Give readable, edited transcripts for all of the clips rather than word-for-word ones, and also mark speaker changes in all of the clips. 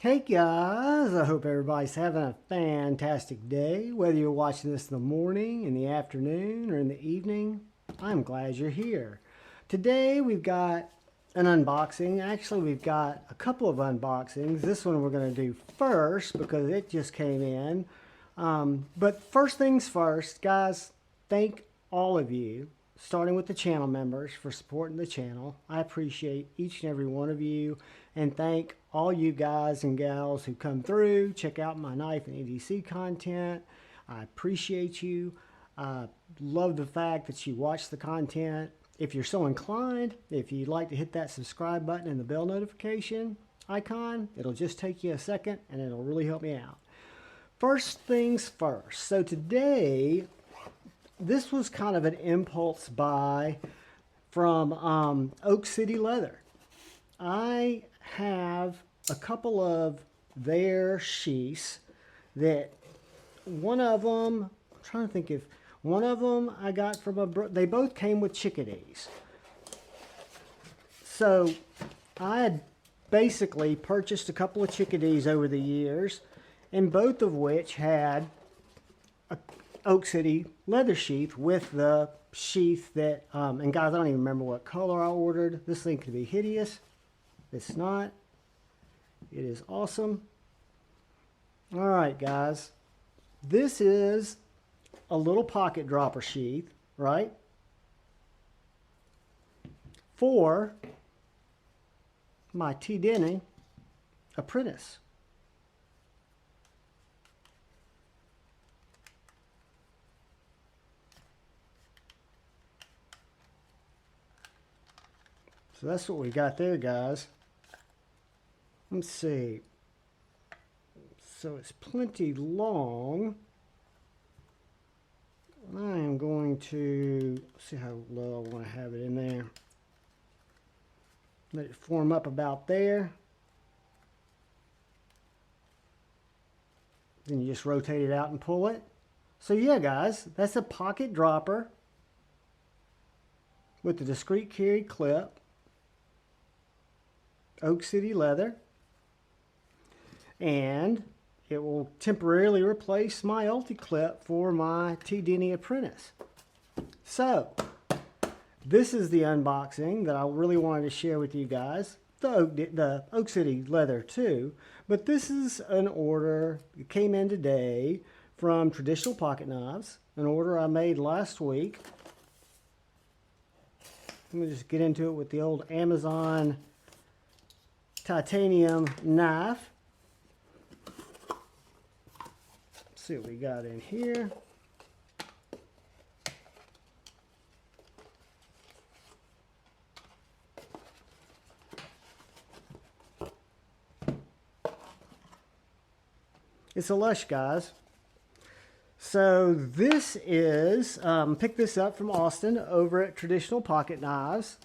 Speaker 1: Hey guys, I hope everybody's having a fantastic day. Whether you're watching this in the morning, in the afternoon, or in the evening, I'm glad you're here. Today we've got an unboxing. Actually, we've got a couple of unboxings. This one we're going to do first because it just came in. But first things first, guys, thank all of you, starting with the channel members, for supporting the channel. I appreciate each and every one of you, and thank all you guys and gals who come through, check out my knife and EDC content. I appreciate you. I love the fact that you watch the content. If you're so inclined, if you'd like to hit that subscribe button and the bell notification icon, it'll just take you a second and it'll really help me out. First things first. So today, this was kind of an impulse buy from Oak City Leather. I have a couple of their sheaths that one of them, I'm trying to think if one of them I got from they both came with chickadees. So I had basically purchased a couple of chickadees over the years, and both of which had a Oak City leather sheath with the sheath that, and guys, I don't even remember what color I ordered. This thing could be hideous. It's not. It is awesome. All right, guys. This is a little pocket dropper sheath, right? For my T-Denny apprentice. So that's what we got there, guys. Let's see. So it's plenty long. I am going to see how low I want to have it in there. Let it form up about there. Then you just rotate it out and pull it. So yeah, guys, that's a pocket dropper with a discreet carry clip. Oak City Leather. And it will temporarily replace my Ulti-Clip for my T-Denny apprentice. So, this is the unboxing that I really wanted to share with you guys. The Oak City Leather too. But this is an order that came in today from Traditional Pocket Knives. An order I made last week. Let me just get into it with the old Amazon titanium knife. Let's see what we got in here. It's a Lush, guys. So this is, picked this up from Austin over at Traditional Pocket Knives.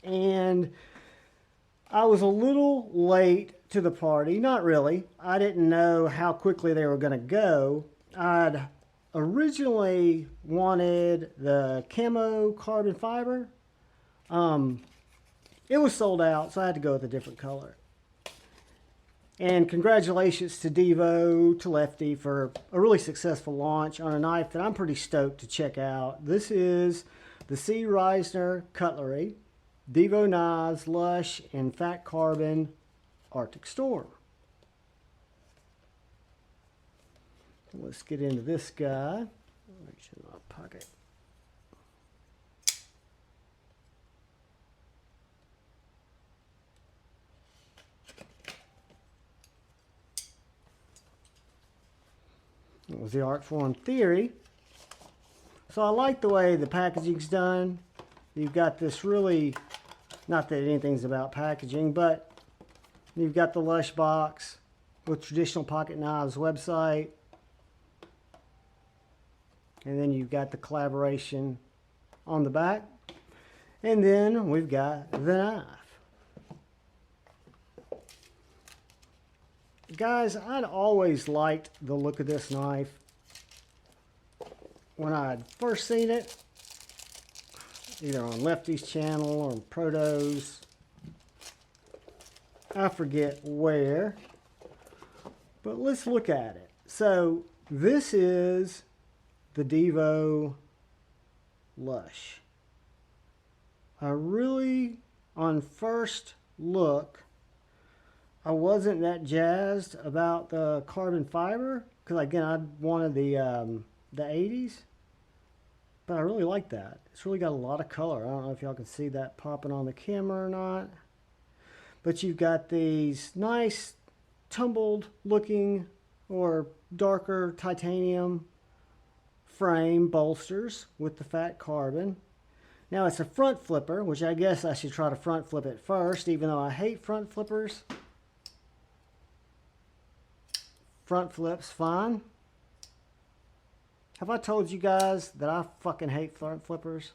Speaker 1: And I was a little late to the party. Not really. I didn't know how quickly they were going to go. I'd originally wanted the camo carbon fiber. It was sold out, so I had to go with a different color. And congratulations to Divo, to Lefty, for a really successful launch on a knife that I'm pretty stoked to check out. This is the C. Reisner Cutlery. Divo Knives, Lush, and Fat Carbon Arctic Storm. Let's get into this guy. Reach in my pocket. That was the Artform Theory. So I like the way the packaging's done. You've got this really, not that anything's about packaging, but you've got the Lush box with Traditional Pocket Knives website. And then you've got the collaboration on the back. And then we've got the knife. Guys, I'd always liked the look of this knife. When I'd first seen it, either on Lefty's channel or Proto's, I forget where, But let's look at it. So this is the Divo Lush. I really, on first look, I wasn't that jazzed about the carbon fiber because again I wanted the 80s, but I really like that. It's really got a lot of color. I don't know if y'all can see that popping on the camera or not, but you've got these nice tumbled looking or darker titanium frame bolsters with the fat carbon. Now it's a front flipper, which I guess I should try to front flip it first, even though I hate front flippers. Front flip's fine. Have I told you guys that I fucking hate front flippers?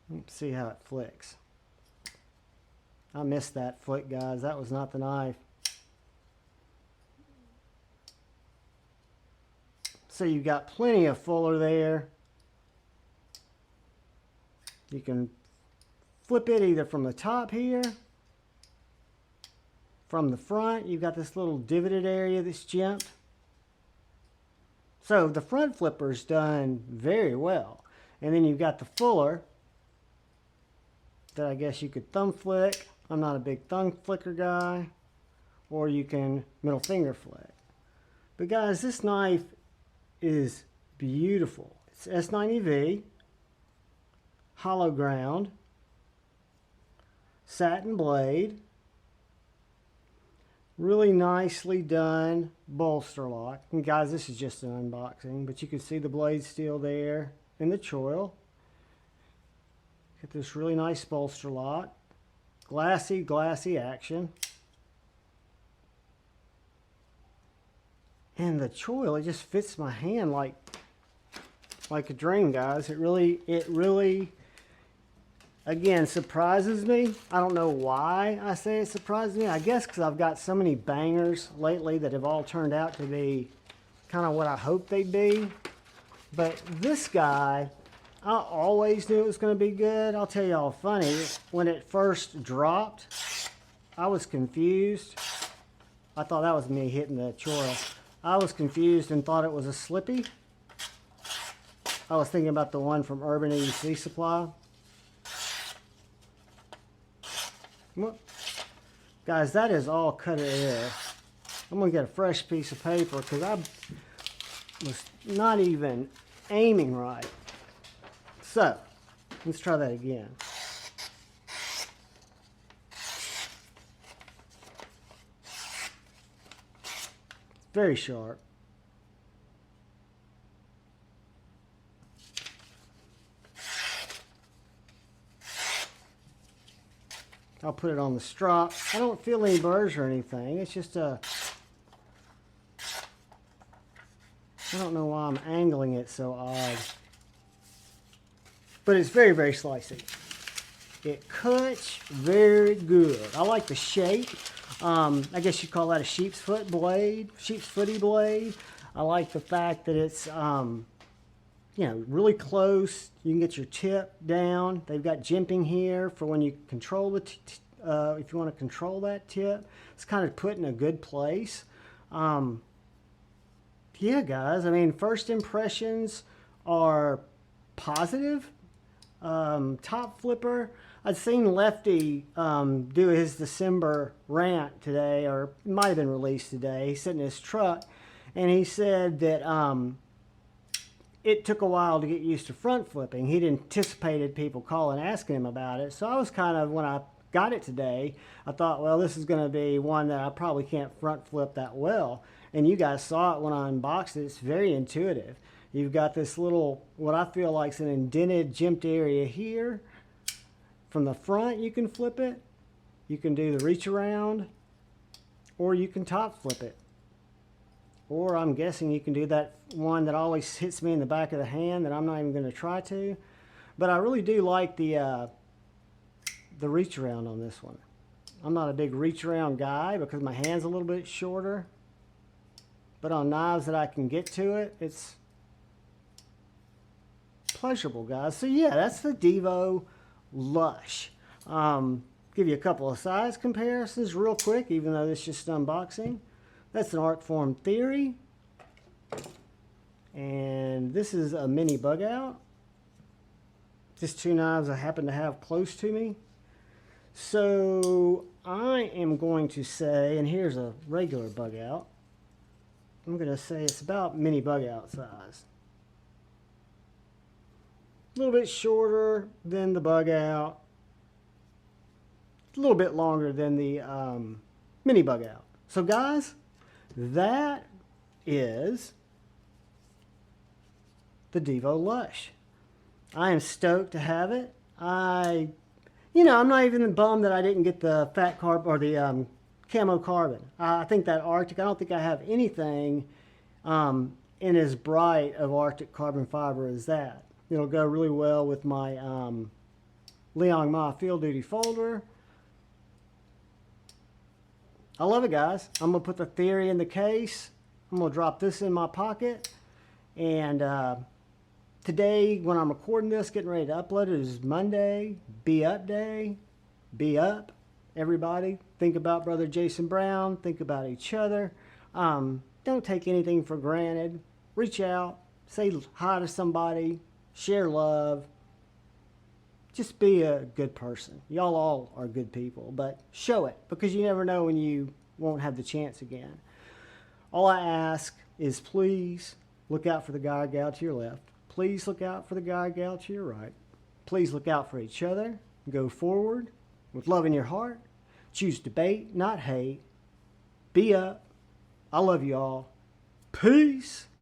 Speaker 1: Let's see how it flicks. I missed that flick, guys. That was not the knife. So you've got plenty of fuller there. You can flip it either from the top here, from the front. You've got this little divoted area that's jimped. So the front flipper's done very well. And then you've got the fuller that I guess you could thumb flick. I'm not a big thumb flicker guy. Or you can middle finger flick. But guys, this knife is beautiful. It's S90V, hollow ground, satin blade, really nicely done bolster lock. And guys, this is just an unboxing, but you can see the blade still there in the choil. Get this really nice bolster lock. Glassy action. And the choil, it just fits my hand like a dream, guys. It really, again, surprises me. I don't know why I say it surprises me. I guess because I've got so many bangers lately that have all turned out to be kind of what I hoped they'd be. But this guy, I always knew it was going to be good. I'll tell y'all funny. When it first dropped, I was confused. I thought that was me hitting the choil. I was confused and thought it was a slippy. I was thinking about the one from Urban EDC Supply. Guys, that is all cut of air. I'm going to get a fresh piece of paper because I was not even aiming right. So, let's try that again. Very sharp. I'll put it on the strop. I don't feel any burrs or anything. It's just a... I don't know why I'm angling it so odd. But it's very, very slicey. It cuts very good. I like the shape. I guess you'd call that a sheep's foot blade, sheep's footy blade. I like the fact that it's, you know, really close. You can get your tip down. They've got jimping here for when you control the, if you want to control that tip. It's kind of put in a good place. Yeah, guys, I mean, first impressions are positive. Top flipper. I'd seen Lefty do his December rant today, or it might have been released today. He's sitting in his truck, and he said that it took a while to get used to front flipping. He'd anticipated people calling asking him about it. So I was kind of, when I got it today, I thought, well, this is going to be one that I probably can't front flip that well. And you guys saw it when I unboxed it. It's very intuitive. You've got this little, what I feel like is an indented, jimped area here. From the front, you can flip it. You can do the reach around, or you can top flip it. Or I'm guessing you can do that one that always hits me in the back of the hand that I'm not even going to try to. But I really do like the reach around on this one. I'm not a big reach around guy because my hand's a little bit shorter. But on knives that I can get to it, it's pleasurable, guys. So yeah, that's the Divo Lush. give you a couple of size comparisons real quick, even though this is just unboxing. That's an Artform Theory. And this is a mini bug out. Just two knives I happen to have close to me. So I am going to say, and here's a regular bug out. I'm going to say it's about mini bug out size. A little bit shorter than the bug out. A little bit longer than the mini bug out. So guys, that is the Divo Lush. I am stoked to have it. I'm not even bummed that I didn't get the fat carb or the camo carbon. I think that Arctic, I don't think I have anything in as bright of Arctic carbon fiber as that. It'll go really well with my Liang Ma Field Duty folder. I love it, guys. I'm going to put the Theory in the case. I'm going to drop this in my pocket. And today, when I'm recording this, getting ready to upload it, is Monday. Be Up Day. Be up, everybody. Think about Brother Jason Brown. Think about each other. Don't take anything for granted. Reach out. Say hi to somebody. Share love. Just be a good person. Y'all all are good people, but show it, because you never know when you won't have the chance again. All I ask is please look out for the guy or gal to your left. Please look out for the guy or gal to your right. Please look out for each other. Go forward with love in your heart. Choose debate, not hate. Be up. I love you all. Peace.